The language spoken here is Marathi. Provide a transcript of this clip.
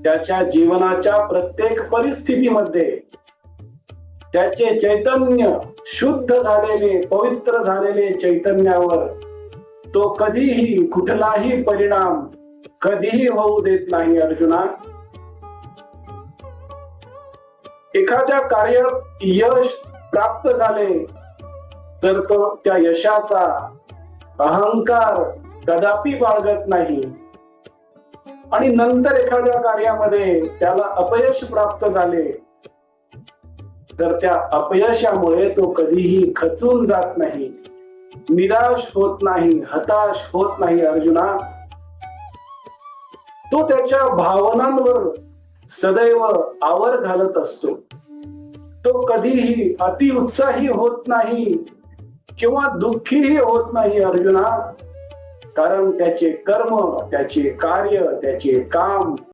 त्याच्या जीवनाच्या प्रत्येक परिस्थितीमध्ये त्याचे चैतन्य शुद्ध झालेले, पवित्र झालेले चैतन्यावर तो कधीही कुठलाही परिणाम कधीही होऊ देत नाही. अर्जुना, एखाद्या कार्यात यश प्राप्त झाले तर तो त्या यशाचा अहंकार कदापि बाळगत नाही, आणि नंतर एखाद्या कार्यामध्ये त्याला अपयश प्राप्त झाले तर त्या अपयशामुळे तो कधीही खचून जात नाही, निराश होत नाही, हताश होत नाही. अर्जुना, तो त्याच्या भावनांवर सदैव आवर घालत असतो. तो कधीही अतिउत्साही होत नाही किंवा दुःखीही होत नाही. अर्जुना, कारण त्याचे कर्म, त्याचे कार्य, त्याचे काम